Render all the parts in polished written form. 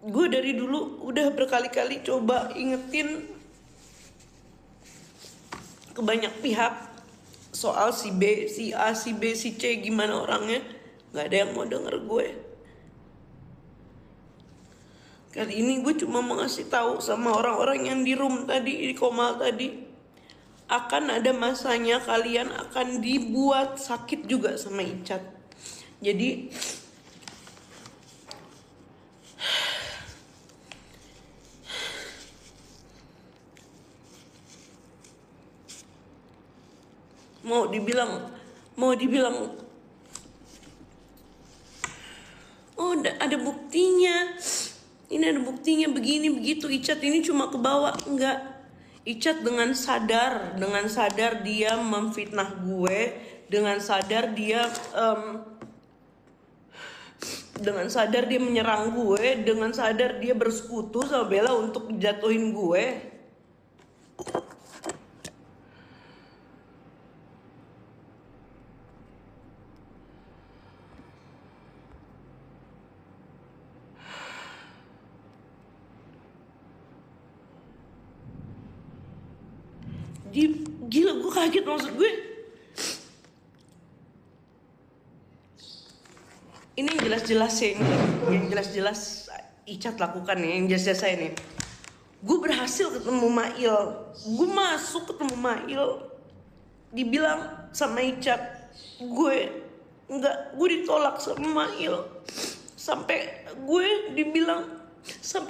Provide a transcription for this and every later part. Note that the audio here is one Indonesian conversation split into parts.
Gue dari dulu udah berkali-kali coba ingetin ke banyak pihak soal si B, si A, si B, si C gimana orangnya. Gak ada yang mau denger gue. Kali ini gue cuma mau ngasih tahu sama orang-orang yang di room tadi, di Komal tadi, akan ada masanya kalian akan dibuat sakit juga sama Icat. Jadi mau dibilang oh ada buktinya, ini ada buktinya begini begitu, Icat ini cuma kebawa. Enggak, Icat dengan sadar dia memfitnah gue, dengan sadar dia menyerang gue, dengan sadar dia bersekutu sama Bella untuk jatuhin gue. Gila, gue kaget, maksud gue ini yang jelas-jelas Icat lakukan nih, yang jelas-jelas saya nih. Gue berhasil ketemu Mail, gue masuk ketemu Mail, dibilang sama Icat gue ditolak sama Mail, sampai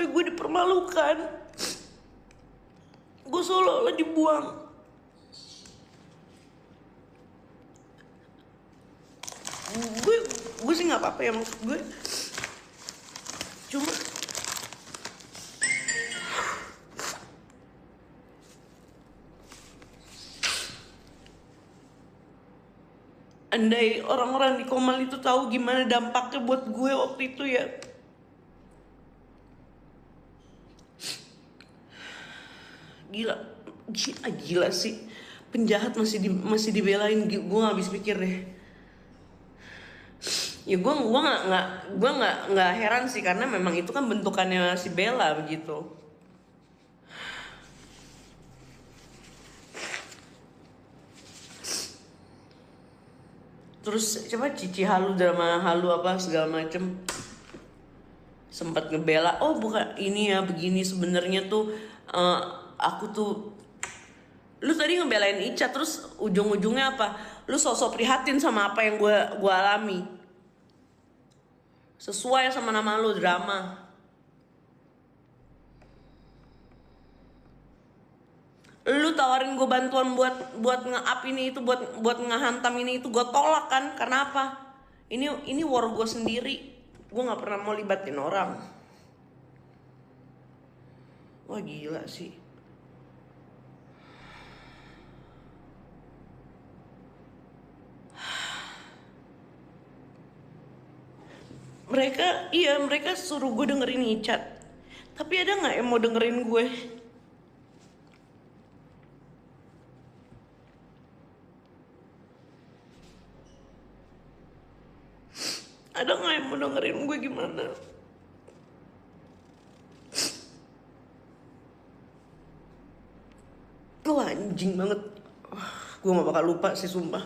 gue dipermalukan, gue seolah-olah dibuang. Gue sih nggak apa-apa ya, maksud gue cuma andai orang-orang di Komal itu tahu gimana dampaknya buat gue waktu itu ya. Gila sih, penjahat masih dibelain. Gue nggak habis pikir deh. Ya gue nggak heran sih, karena memang itu kan bentukannya si Bella begitu. Terus coba Cici halu, drama halu apa segala macem, sempat ngebela, oh bukan ini ya begini sebenarnya tuh aku tuh. Lu tadi ngebelain Ica, terus ujung-ujungnya apa? Lu sosok prihatin sama apa yang gue alami. Sesuai sama nama lu, drama. Lu tawarin gue bantuan buat nge-up ini itu, buat ngehantam ini itu, gue tolak kan? Karena apa? Ini war gue sendiri. Gue nggak pernah mau libatin orang. Wah gila sih. Mereka suruh gue dengerin Icat, tapi ada nggak yang mau dengerin gue? Ada nggak yang mau dengerin gue gimana? Wah anjing banget. Gue gak bakal lupa sih, sumpah.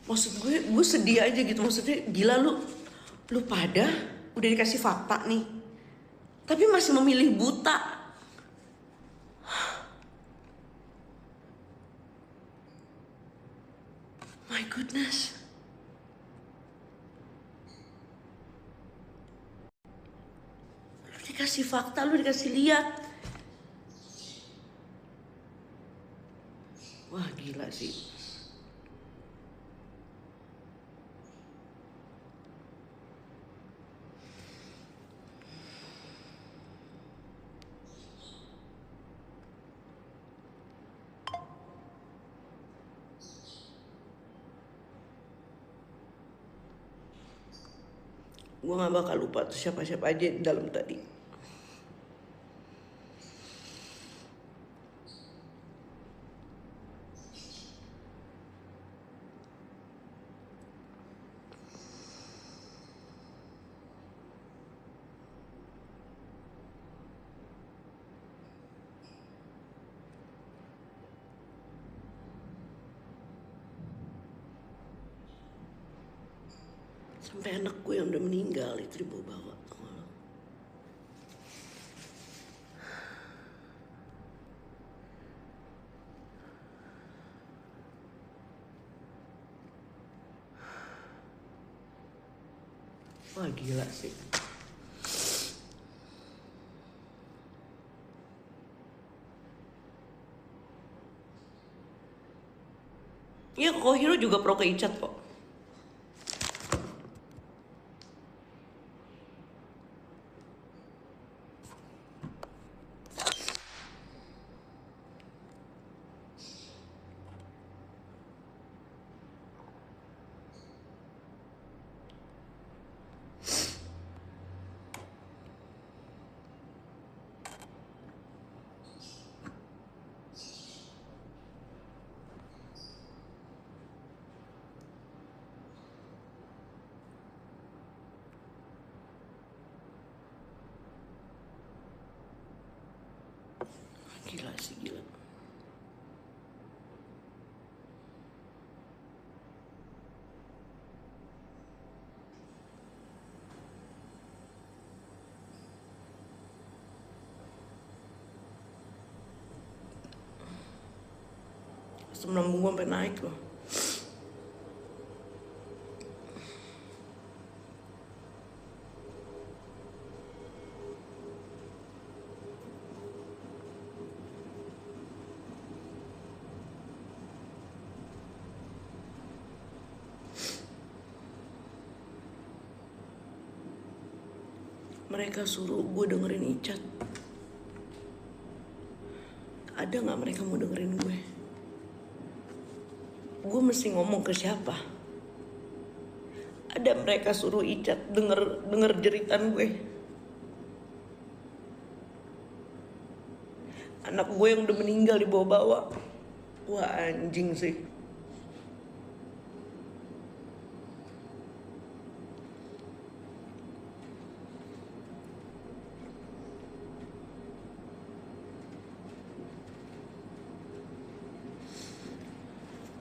Maksud gue sedih aja gitu. Maksudnya gila, lu pada udah dikasih fakta nih, tapi masih memilih buta. My goodness. Lu dikasih fakta, lu dikasih lihat. Wah gila sih. Gue gak bakal lupa tuh siapa-siapa aja di dalam tadi. Sampai anak gue yang udah meninggal itu dibawa-bawa. Wah gila sih. Iya, Kohiro juga pro ke Icat kok. Gila sih, gila. Asam lambung gue sampai naik loh. Mereka suruh gue dengerin Icat. Ada gak mereka mau dengerin gue? Gue mesti ngomong ke siapa? Ada mereka suruh Icat denger jeritan gue. Anak gue yang udah meninggal dibawa-bawa. Wah anjing sih.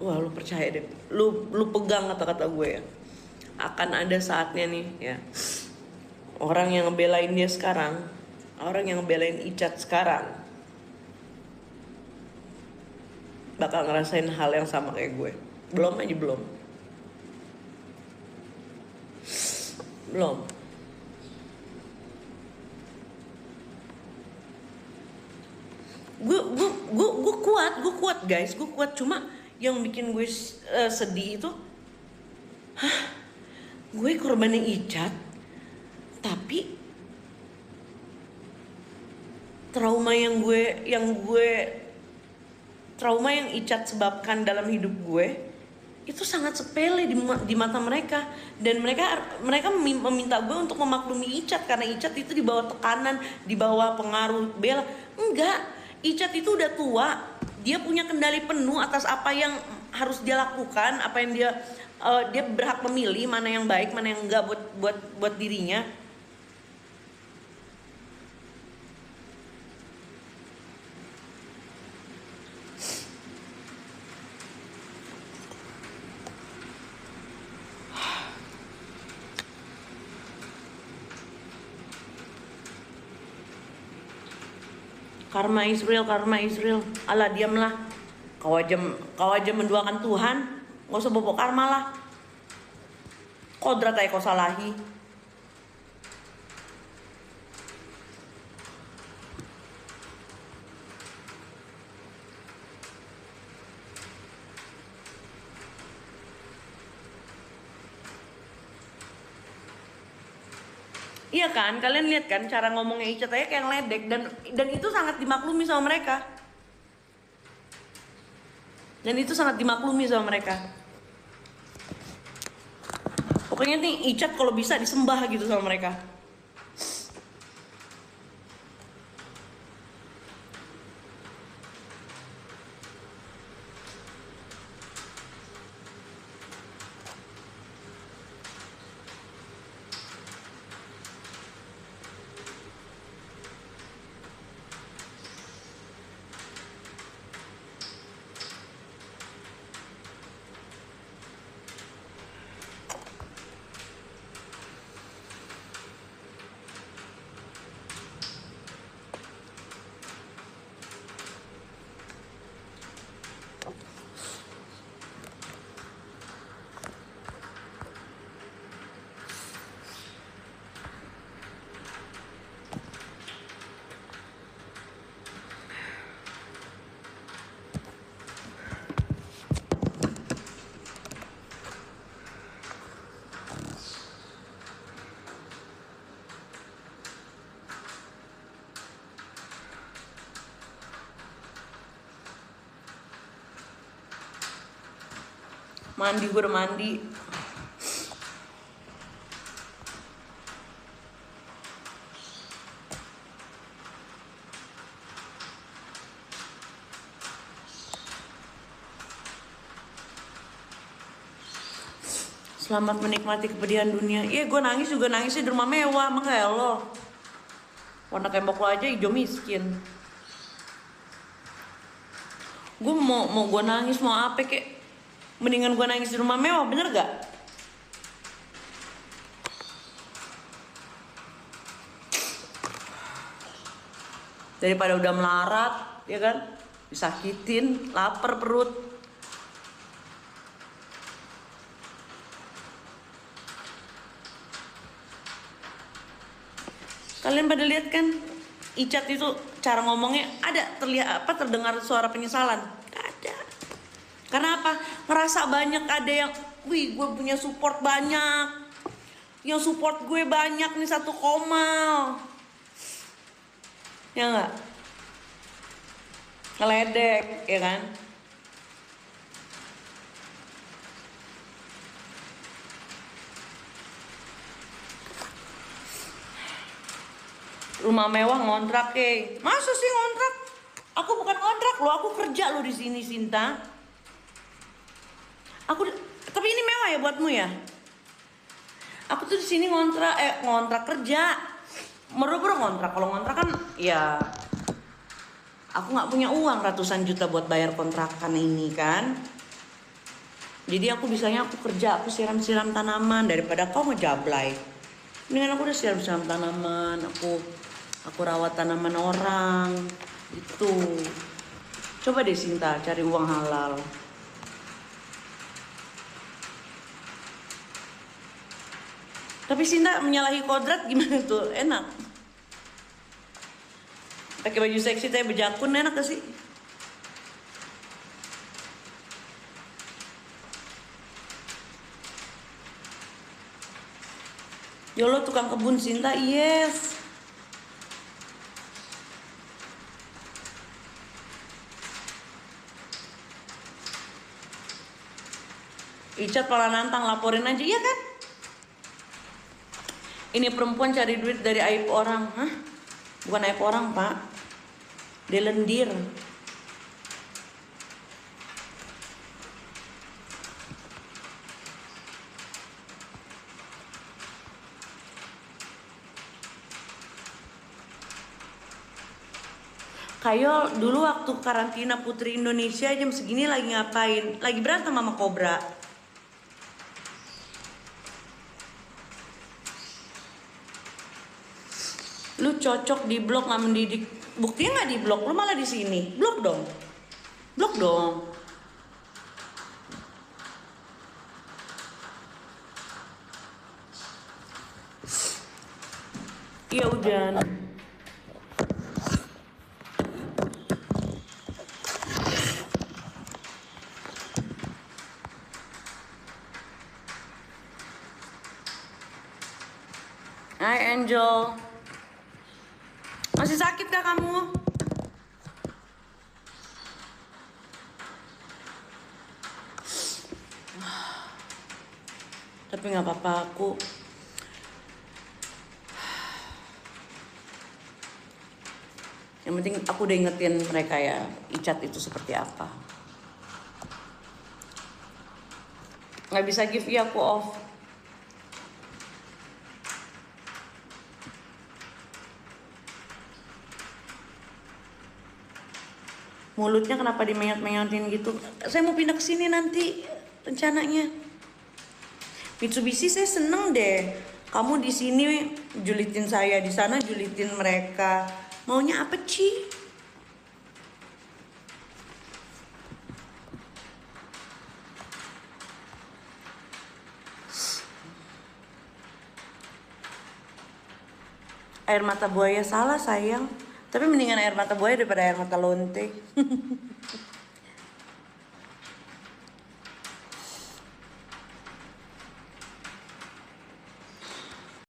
Wah lu percaya deh, lu pegang kata-kata gue ya. Akan ada saatnya nih ya, orang yang ngebelain dia sekarang, orang yang ngebelain Icat sekarang bakal ngerasain hal yang sama kayak gue. Belum aja belum. Gue kuat guys, gue kuat. Cuma yang bikin gue sedih itu, gue korbannya Icat, tapi trauma yang Icat sebabkan dalam hidup gue itu sangat sepele di mata mereka, dan mereka meminta gue untuk memaklumi Icat karena Icat itu di bawah tekanan, di bawah pengaruh Bella. Enggak, Icat itu udah tua, dia punya kendali penuh atas apa yang harus dia lakukan, apa yang dia berhak memilih mana yang baik, mana yang enggak buat dirinya. Karma Israel. Alah diamlah. Kau aja menduakan Tuhan, nggak usah bawa karma lah. Kodrat aja kau salahi. Iya kan, kalian lihat kan cara ngomongnya Icat aja kayak ledek, dan itu sangat dimaklumi sama mereka. Pokoknya nih Icat kalau bisa disembah gitu sama mereka. Mandi, gue udah mandi. Selamat menikmati kepedihan dunia. Iya, gue nangis juga nangisnya di rumah mewah, emang kayak lo. Warna tembok lo aja hijau miskin. Gue mau gue nangis mau apa kek? Mendingan gue nangis di rumah mewah, bener gak? Daripada udah melarat, ya kan? Disakitin, lapar perut. Kalian pada lihat kan, Icat itu cara ngomongnya ada terdengar suara penyesalan? Gak ada. Karena apa? Ngerasa banyak ada yang, wih gue punya support banyak, yang support gue banyak nih satu Komal, ya nggak? Ngeledek, ya kan? Rumah mewah ngontrak ke? Masa sih ngontrak? Aku bukan ngontrak loh, aku kerja loh di sini, Sinta. Tapi ini mewah ya buatmu ya? Aku tuh di sini ngontrak kerja. Meru-meru ngontrak. Kalau ngontrak kan ya aku nggak punya uang ratusan juta buat bayar kontrakan ini kan. Jadi aku bisanya aku kerja, aku siram-siram tanaman daripada kau ngejablay. Mendingan aku udah siram-siram tanaman, aku rawat tanaman orang gitu. Coba deh Sinta cari uang halal. Tapi Sinta menyalahi kodrat gimana tuh? Enak. Pakai baju seksi tapi bejakun enak gak sih? Yolo tukang kebun Sinta, yes. Icat malah nantang, laporin aja, iya kan? Ini perempuan cari duit dari aib orang. Hah? Bukan aib orang, Pak. Dia lendir. Kayo dulu waktu karantina Putri Indonesia jam segini lagi ngapain? Lagi berantem sama Kobra. Lu cocok di blok nggak mendidik. Buktinya nggak di blok, lu malah di sini. Blok dong. Blok dong. Iya hujan. Hai Angel. Masih sakit gak kamu? Tapi gak apa-apa, yang penting aku udah ingetin mereka ya, Icat itu seperti apa. Gak bisa give ya, aku off. Mulutnya kenapa dimenyot-menyotin gitu? Saya mau pindah ke sini nanti rencananya. Mitsubishi saya seneng deh. Kamu di sini julitin saya, di sana julitin mereka. Maunya apa Ci? Air mata buaya salah sayang. Tapi mendingan air mata buaya daripada air mata lonte.